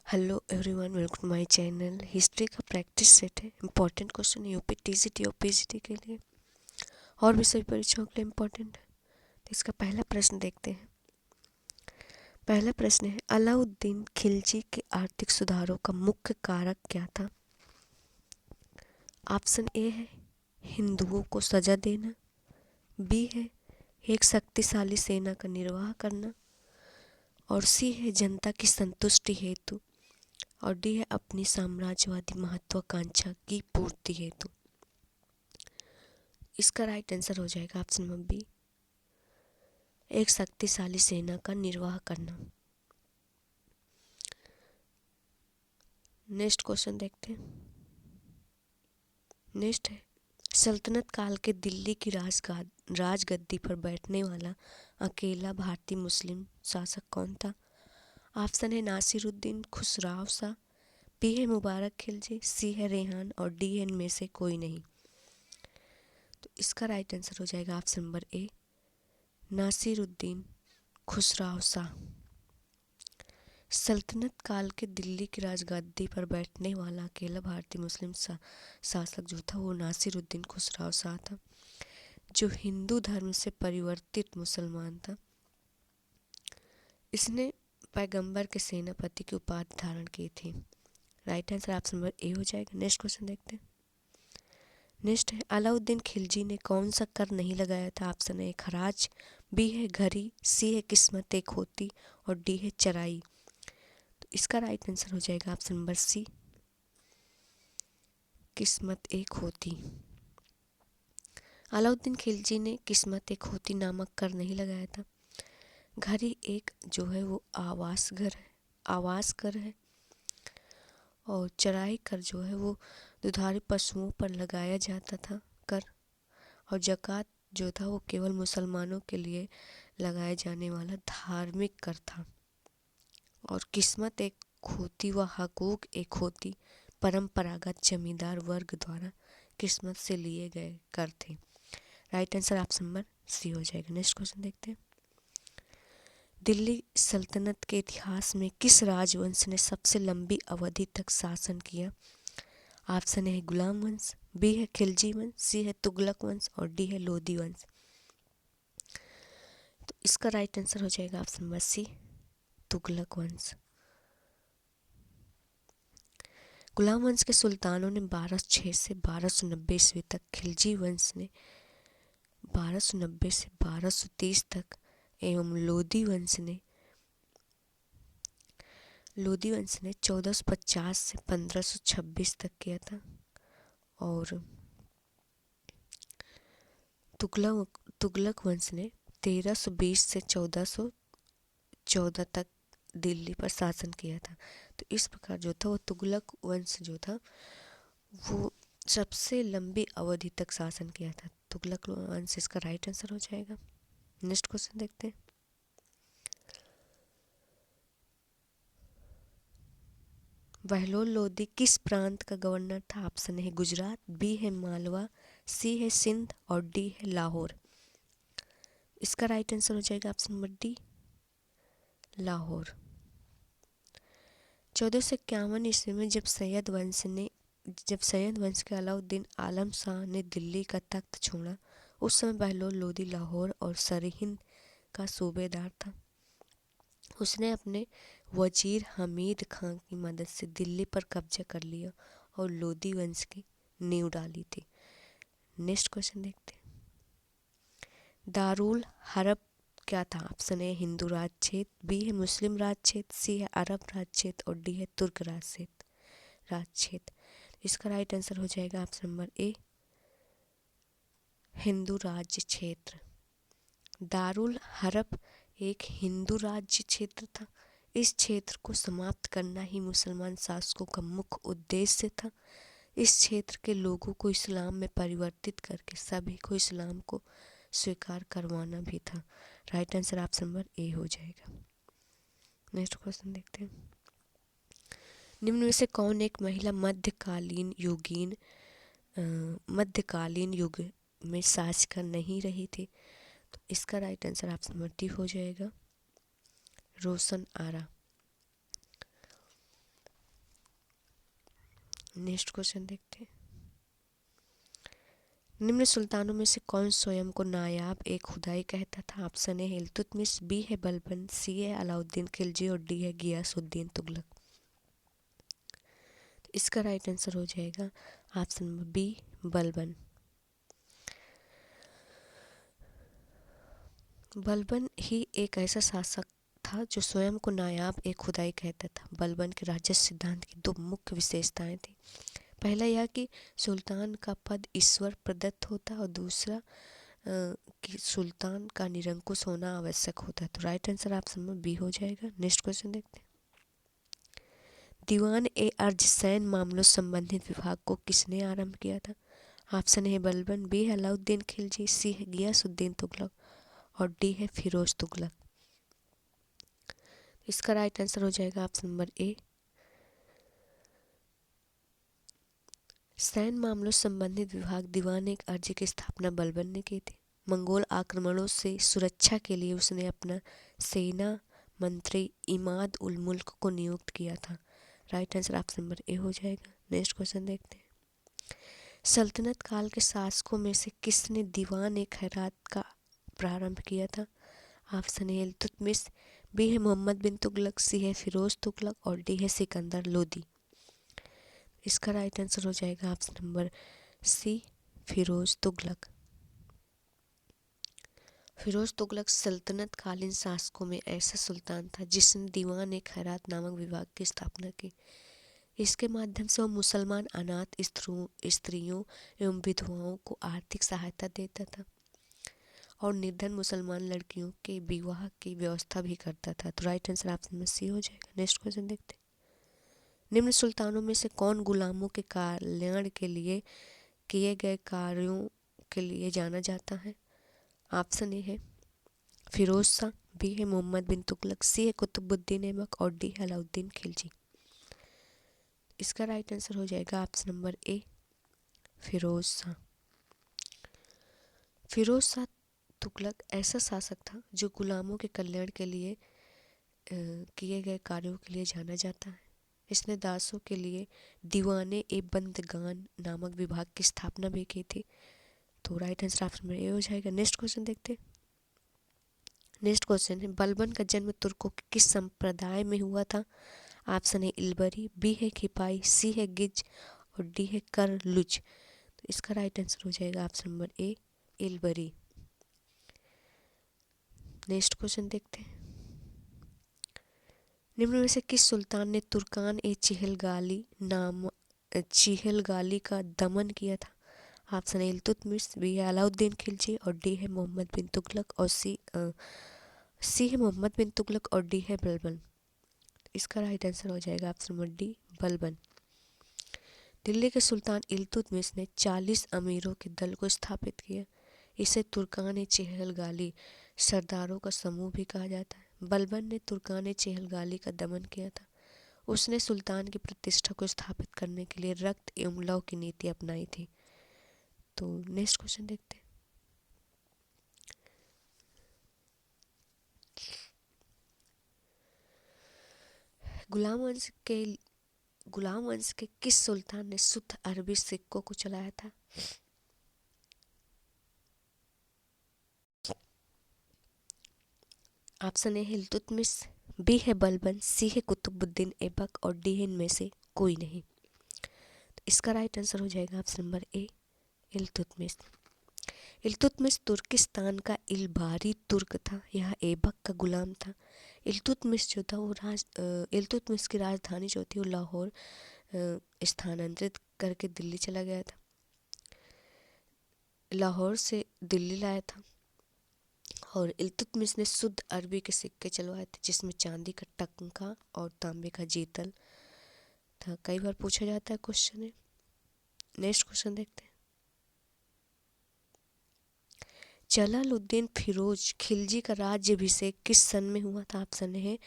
Hello everyone, welcome to my channel. History का practice set है। Important question UP TGT और PGT के लिए और भी सभी परीक्षाओं के लिए इम्पोर्टेंट है। तो इसका पहला प्रश्न देखते हैं। पहला प्रश्न है, अलाउद्दीन खिलजी के आर्थिक सुधारों का मुख्य कारक क्या था? ऑप्शन ए है हिंदुओं को सजा देना, बी है एक शक्तिशाली सेना का निर्वाह करना, और सी है जनता की संतुष्टि हेतु, और डी है अपनी साम्राज्यवादी महत्वाकांक्षा की पूर्ति हेतु। इसका राइट आंसर हो जाएगा ऑप्शन नंबर बी, एक शक्तिशाली सेना का निर्वाह करना। नेक्स्ट क्वेश्चन देखते हैं। नेक्स्ट है, सल्तनत काल के दिल्ली की राजगद्दी पर बैठने वाला अकेला भारतीय मुस्लिम शासक कौन था? ऑप्शन है नासिरुद्दीन खुसराव शाह, बी है मुबारक खिलजी, सी है रेहान, और डी है इनमें से कोई नहीं। तो इसका राइट आंसर हो जाएगा option number A, Nasiruddin Khusrau Shah. सल्तनत काल के दिल्ली की राजगद्दी पर बैठने वाला अकेला भारतीय मुस्लिम शासक जो था वो नासिरुद्दीन खुसराव शाह था, जो हिंदू धर्म से परिवर्तित मुसलमान था। इसने पैगंबर के सेनापति की उपाधि धारण की थी। राइट आंसर ऑप्शन नंबर ए हो जाएगा। नेक्स्ट क्वेश्चन देखते हैं। नेक्स्ट है, अलाउद्दीन खिलजी ने कौन सा कर नहीं लगाया था? ऑप्शन ए खराज, बी है घरी, सी है किस्मत एक होती, और डी है चराई। तो इसका राइट आंसर हो जाएगा ऑप्शन नंबर सी, किस्मत एक होती। अलाउद्दीन खिलजी ने किस्मत एक होती नामक कर नहीं लगाया था। घरी एक जो है वो आवास कर है, और चराई कर जो है वो दुधारू पशुओं पर लगाया जाता था कर, और जक़ात जो था वो केवल मुसलमानों के लिए लगाया जाने वाला धार्मिक कर था। और किस्मत एक होती व हकूक एक होती परंपरागत जमींदार वर्ग द्वारा किस्मत से लिए गए कर थे। Right answer option number C हो जाएगा। नेक्स्ट क्वेश्चन देखते हैं। दिल्ली सल्तनत के इतिहास में किस राजवंश ने सबसे लंबी अवधि तक शासन किया? ऑप्शन है गुलाम वंश, बी है खिलजी वंश, सी है तुगलक वंश, और डी है लोधी वंश। तो इसका राइट आंसर हो जाएगा ऑप्शन नंबर सी, तुगलक वंश। गुलाम वंश के सुल्तानों ने 1206 से 1290 ईस्वी तक, खिलजी वंश ने 1290 से 1230 तक, एवं लोधी वंश ने 1450 से 1526 तक किया था। और तुगलक वंश ने 1320 से 1414 तक दिल्ली पर शासन किया था। तो इस प्रकार जो था वो तुगलक वंश जो था वो सबसे लंबी अवधि तक शासन किया था। तुगलक वंश इसका राइट आंसर हो जाएगा। नेक्स्ट क्वेश्चन देखते हैं। बहलोल लोधी किस प्रांत का गवर्नर था? ऑप्शन है गुजरात, बी है मालवा, सी है सिंध, और डी है लाहौर। इसका राइट आंसर हो जाएगा ऑप्शन नंबर डी, लाहौर। 1451 ईस्वी में जब सैयद वंश के अलाउद्दीन आलम शाह ने दिल्ली का तख्त छोड़ा, उस समय बहलोल लोधी लाहौर और सरहिंद का सूबेदार था। उसने अपने वजीर हमीद खां की मदद से दिल्ली पर कब्जा कर लिया और लोधी वंश की नींव डाली थी। नेक्स्ट क्वेश्चन देखते हैं। दारुल हरब क्या था? ऑप्शन ए हिंदू राज क्षेत्र, बी है मुस्लिम राज क्षेत्र, सी है अरब राज क्षेत्र, और डी है तुर्क राज क्षेत्र। इसका राइट आंसर हो जाएगा ऑप्शन नंबर ए, हिंदू राज्य क्षेत्र। दारुल हरब एक हिंदू राज्य क्षेत्र था। इस क्षेत्र को समाप्त करना ही मुसलमान शासकों का मुख्य उद्देश्य था। इस क्षेत्र के लोगों को इस्लाम में परिवर्तित करके सभी को इस्लाम को स्वीकार करवाना भी था। राइट आंसर ऑप्शन नंबर ए हो जाएगा। नेक्स्ट क्वेश्चन देखते हैं। निम्न में से कौन एक महिला मध्यकालीन युग में शासिका नहीं रही थी? तो इसका right answer option number D हो जाएगा, रोशन आरा। नेक्स्ट क्वेश्चन देखते हैं। निम्न सुल्तानों में से कौन स्वयं को नायाब ए खुदाई कहता था? ऑप्शन ए है इल्तुतमिश, बी है बलबन, सी है अलाउद्दीन खिलजी और डी है गियासुद्दीन तुगलक। इसका राइट आंसर हो जाएगा option number B, Balban. Balban ही एक ऐसा शासक था जो स्वयं को नायाब ए खुदाई कहता था। बलबन के राजस्व सिद्धांत की दो मुख्य विशेषताएं थी। पहला यह कि सुल्तान का पद ईश्वर प्रदत्त होता और दूसरा कि सुल्तान का निरंकुश होना आवश्यक होता है। तो राइट आंसर ऑप्शन में बी हो जाएगा। नेक्स्ट क्वेश्चन देखते हैं। दीवान ए अर्ज सैन मामलों संबंधित विभाग को किसने आरंभ किया था? ऑप्शन है बलबन, बी है अलाउद्दीन खिलजी, सी है गियासुद्दीन तुगलक और डी है फिरोज तुगलक। इसका राइट आंसर हो जाएगा ऑप्शन नंबर ए, सैन्य मामलों संबंधित विभाग दीवान एक अर्जी की स्थापना बलबन ने की थी। मंगोल आक्रमणों से सुरक्षा के लिए उसने अपना सेना मंत्री इमाद उल मुल्क को नियुक्त किया था। राइट आंसर ऑप्शन नंबर ए हो जाएगा। नेक्स्ट क्वेश्चन देखते हैं। सल्तनत काल के शासकों में से किसने दीवान ए खैरात का प्रारंभ किया था? ऑप्शन ए इल्तुतमिश, बी है मोहम्मद बिन तुगलक, सी है फिरोज तुगलक और डी है सिकंदर लोदी। इसका राइट आंसर हो जाएगा option number C, Firoz Tughlaq. Firoz Tughlaq सल्तनत कालीन शासकों में ऐसा सुल्तान था जिसने दीवान ए खैरात नामक विभाग की स्थापना की। इसके माध्यम से वह मुसलमान अनाथ स्त्रियों एवं विधवाओं को आर्थिक सहायता देता था और निर्धन मुसलमान लड़कियों के विवाह की व्यवस्था भी करता था। तो राइट आंसर ऑप्शन में सी हो जाएगा। नेक्स्ट क्वेश्चन देखते हैं। निम्न सुल्तानों में से कौन गुलामों के कल्याण के लिए किए गए कार्यों के लिए जाना जाता है? ऑप्शन ए है फिरोज शाह, बी है मोहम्मद बिन तुगलक, सी है कुतुबुद्दीन ऐबक और डी है अलाउद्दीन खिलजी। इसका राइट आंसर हो जाएगा option number A, Firoz Shah. Firoz Shah Tughlaq ऐसा शासक था जो गुलामों के कल्याण के लिए किए गए कार्यों के लिए जाना जाता है। इसने दासों के लिए दीवाने ए बंदगान नामक विभाग की स्थापना भी की थी। तो राइट आंसर ऑप्शन में ए हो जाएगा। नेक्स्ट क्वेश्चन देखते हैं। नेक्स्ट क्वेश्चन है बलबन का जन्म तुर्कों के किस संप्रदाय में हुआ था? ऑप्शन है इल्बरी, बी है खिपाई, सी है गिज और डी है करलुज। तो इसका राइट आंसर हो जाएगा ऑप्शन नंबर ए, इल्बरी। नेक्स्ट क्वेश्चन देखते हैं। निम्न में से किस सुल्तान ने तुर्कान ए चिहलगाली का दमन किया था? ऑप्शन ए इल्तुतमिश, बी है अलाउद्दीन खिलजी और डी है मोहम्मद बिन तुगलक और सी है मोहम्मद बिन तुगलक और डी है बलबन। इसका राइट आंसर हो जाएगा option number D, Balban. Delhi के सुल्तान इल्तुतमिश ने 40 अमीरों के दल को स्थापित किया। इसे तुर्कान ए चिहलगाली सरदारों का समूह भी कहा जाता है। बलबन ने तुर्कान ए चिहलगाली का दमन किया था। उसने सुल्तान की प्रतिष्ठा को स्थापित करने के लिए रक्त एवं लौ की नीति अपनाई थी। तो नेक्स्ट क्वेश्चन देखते हैं। गुलाम वंश के किस सुल्तान ने शुद्ध अरबी सिक्कों को चलाया था? ऑप्शन ए है इल्तुतमिश, बी है बलबन, सी है कुतुबुद्दीन ऐबक और डी है इनमें से कोई नहीं। तो इसका राइट आंसर हो जाएगा option number A, Iltutmish. Iltutmish Turkistan का इल्बारी तुर्क था। यह ऐबक का गुलाम था। इल्तुतमिश जो था वो इल्तुतमिश की राजधानी जो थी वो लाहौर स्थानांतरित करके दिल्ली चला गया था। लाहौर से दिल्ली लाया था और इल्तुतमिश ने शुद्ध अरबी के सिक्के चलवाए थे जिसमें चांदी का टंका और तांबे का जीतल था। कई बार पूछा जाता है क्वेश्चन है। नेक्स्ट क्वेश्चन देखते हैं। जलालुद्दीन फिरोज खिलजी का राज्याभिषेक किस सन में हुआ था? ऑप्शन है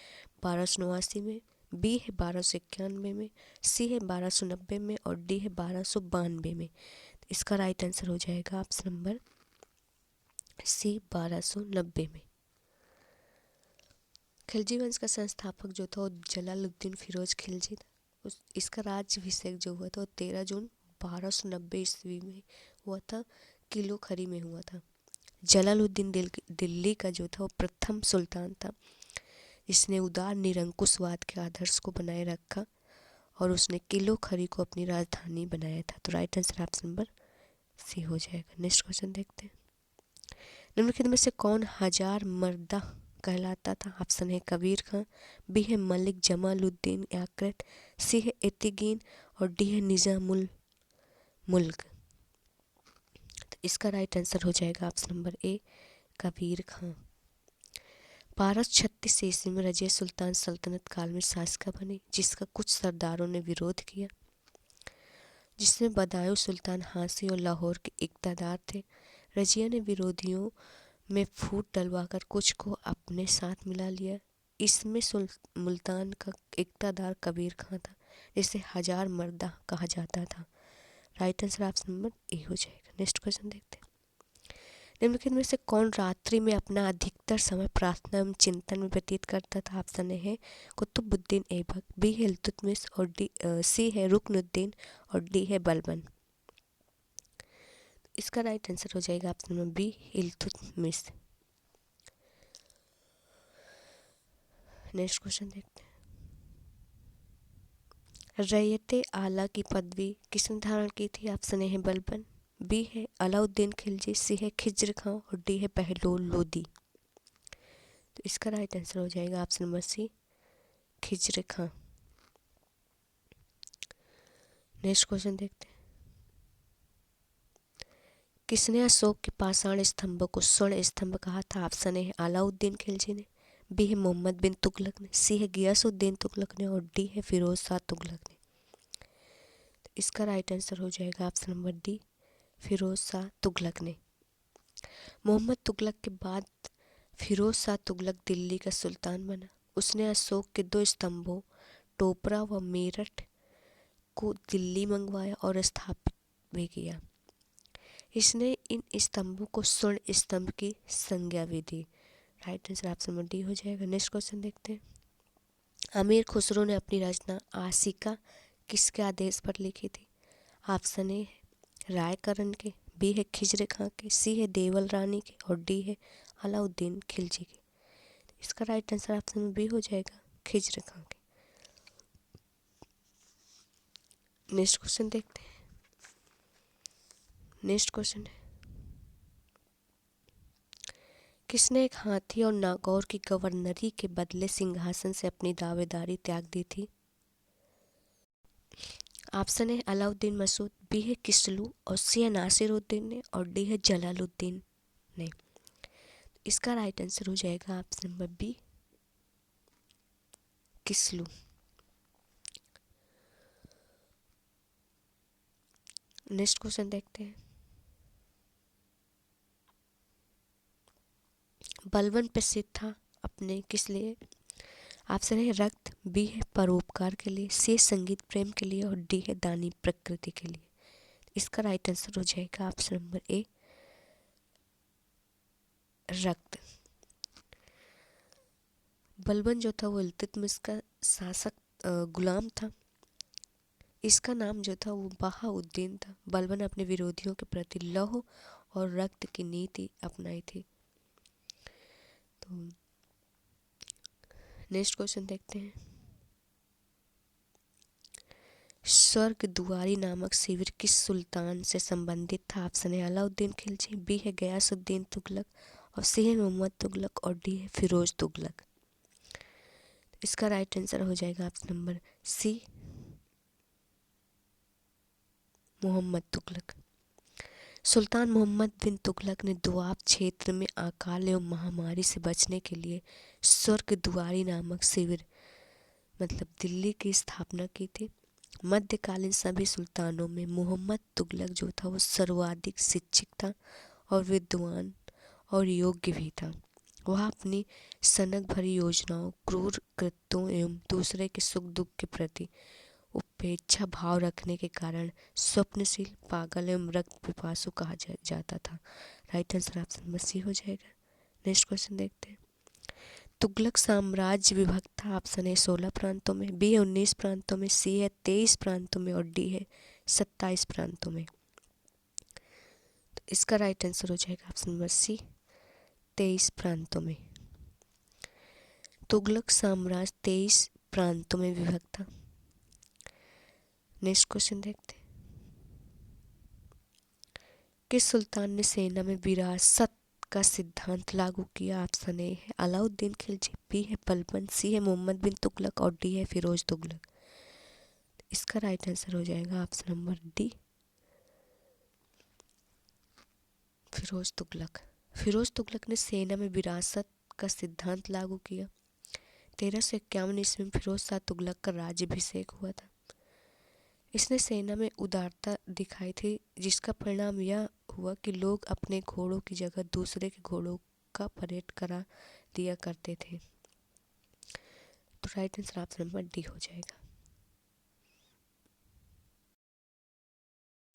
1289 में, बी है 1291 में, सी है 1290 में और डी है 1292 में। इसका राइट आंसर हो जाएगा ऑप्शन नंबर सी, 1290 में। खिलजी वंश का संस्थापक जो था वो जलालुद्दीन फिरोज खिलजी था। इसका राज्याभिषेक जो हुआ था वो 13 जून 1290 ईस्वी में हुआ था, किलो खरी में हुआ था। जलालुद्दीन दिल्ली का जो था वो प्रथम सुल्तान था, इसने उदार निरंकुशवाद के आदर्श को बनाए रखा और उसने किलो खरी को अपनी राजधानी बनाया था। तो right answer option number C हो जाएगा। नेक्स्ट क्वेश्चन देखते हैं। निम्नलिखित में से कौन हजार मर्दा कहलाता था? ऑप्शन है कबीर खां, बी है मलिक जमालुद्दीन याकरट, सी है एतिगीन और डी है निजामुल मुल्क। तो इसका राइट आंसर हो जाएगा ऑप्शन नंबर ए कबीर खां। 1236 ईस्वी में रजिया सुल्तान सल्तनत काल में शासका बनी, जिसका कुछ सरदारों ने विरोध किया, जिसमें बदायूं सुल्तान हांसी और लाहौर के इक़्तिदार थे। रजिया ने विरोधियों में फूट डलवाकर कुछ को अपने साथ मिला लिया। इसमें मुल्तान का इक़्तिदार कबीर खां था, जिसे हजार मर्दा कहा जाता था। राइट आंसर ऑप्शन नंबर ए हो जाएगा। नेक्स्ट क्वेश्चन देखते हैं। निम्नलिखित में से कौन रात्रि में अपना अधिकतर समय प्रार्थना एवं चिंतन में व्यतीत करता था? ऑप्शन ए है कुतुबुद्दीन ऐबक, बी है इल्तुतमिश और सी है रुकनुद्दीन और डी है बलबन। इसका राइट आंसर हो जाएगा option number B Iltutmish. Next question देखते हैं। रैयते आला की पदवी किसने धारण की थी? ऑप्शन ए है बलबन, बी है अलाउद्दीन खिलजी, सी है खिज्र खां और डी है बहलोल लोदी। तो इसका राइट आंसर हो जाएगा ऑप्शन नंबर सी खिज्र खां। नेक्स्ट क्वेश्चन देखते हैं। किसने अशोक के पाषाण स्तंभों को स्वर्ण स्तंभ कहा था? ऑप्शन ए है अलाउद्दीन खिलजी ने, बी है मोहम्मद बिन तुगलक ने, सी है गियासुद्दीन तुगलक ने और डी है फिरोज शाह तुगलक ने। तो इसका राइट आंसर हो जाएगा option number D Firoz Shah Tughlaq ने। मोहम्मद तुगलक के बाद फिरोज शाह तुगलक दिल्ली का सुल्तान बना। उसने अशोक के 2 स्तंभों टोपरा व मेरठ को दिल्ली मंगवाया और स्थापित भी किया। इसने इन स्तंभों को स्वर्ण स्तंभ की संज्ञा भी दी। Right answer option number D हो जाएगा। नेक्स्ट क्वेश्चन देखते हैं। अमीर खुसरो ने अपनी रचना आशिका किसके आदेश पर लिखी थी? ऑप्शन ए है रायकरण के, बी है खिजर खां के, सी है देवल रानी के और डी है अलाउद्दीन खिलजी के। इसका राइट आंसर ऑप्शन में बी हो जाएगा खिजर खां के। नेक्स्ट क्वेश्चन देखते हैं। नेक्स्ट क्वेश्चन है किसने एक हाथी और नागौर की गवर्नरी के बदले सिंहासन से अपनी दावेदारी त्याग दी थी? ऑप्शन है अलाउद्दीन मसूद, बी है किसलू और सी है नासिरुद्दीन ने और डी है जलालुद्दीन ने। इसका राइट आंसर हो जाएगा option number B Kishlu. Next question देखते हैं। बलबन प्रसिद्ध था अपने किस लिए? ऑप्शन है रक्त, बी है परोपकार के लिए, सी संगीत प्रेम के लिए और डी है दानी प्रकृति के लिए। इसका राइट आंसर हो जाएगा ऑप्शन नंबर ए रक्त। बलबन जो था वो इल्तुतमिश का शासक गुलाम था। इसका नाम जो था वो बहाउद्दीन था। बलबन ने अपने विरोधियों के प्रति लौह और रक्त की नीति अपनाई थी। तो नेक्स्ट क्वेश्चन देखते हैं। स्वर्ग दुआरी नामक शिविर किस सुल्तान से संबंधित था? ऑप्शन है अलाउद्दीन खिलजी, बी है गयासुद्दीन तुगलक और सी है मोहम्मद तुगलक और डी है फिरोज तुगलक। इसका राइट आंसर हो जाएगा option number C Mohammad Tughlaq. सुल्तान मोहम्मद बिन तुगलक ने दोआब क्षेत्र में अकाल एवं महामारी से बचने के लिए स्वर्ग दुआरी नामक शिविर मतलब दिल्ली की स्थापना की थी। मध्यकालीन सभी सुल्तानों में मोहम्मद तुगलक जो था वो सर्वाधिक शिक्षित था और विद्वान और योग्य भी था। वह अपनी सनक भरी योजनाओं, क्रूर कृत्यों एवं दूसरे के सुख दुख के प्रति उपेक्षा भाव रखने के कारण स्वप्नशील, पागल एवं रक्त पिपासु कहा जाता था। Right answer option number C हो जाएगा। नेक्स्ट क्वेश्चन देखते हैं। तुगलक साम्राज्य विभक्त था। ऑप्शन ए 16 प्रांतों में, बी है 19 प्रांतों में, सी है 23 प्रांतों में और डी है 27 प्रांतों में। तो इसका राइट आंसर हो जाएगा ऑप्शन नंबर सी, 23 प्रांतों में। तुगलक साम्राज्य 23 प्रांतों में विभक्त था। नेक्स्ट क्वेश्चन देखते हैं। किस सुल्तान ने सेना में विरासत का सिद्धांत लागू किया? ऑप्शन ए है अलाउद्दीन खिलजी, बी है बलबन, सी है मोहम्मद बिन तुगलक और डी है फिरोज तुगलक। इसका राइट आंसर हो जाएगा option number D, Firoz Tughlaq. Firoz Tughlaq ने सेना में विरासत का सिद्धांत लागू किया। 1351 ईस्वी में फिरोज शाह तुगलक का राज्याभिषेक हुआ था। इसने सेना में उदारता दिखाई थी, जिसका परिणाम यह हुआ कि लोग अपने घोड़ों की जगह दूसरे के घोड़ों का परेड करा दिया करते थे। तो right answer option number D हो जाएगा।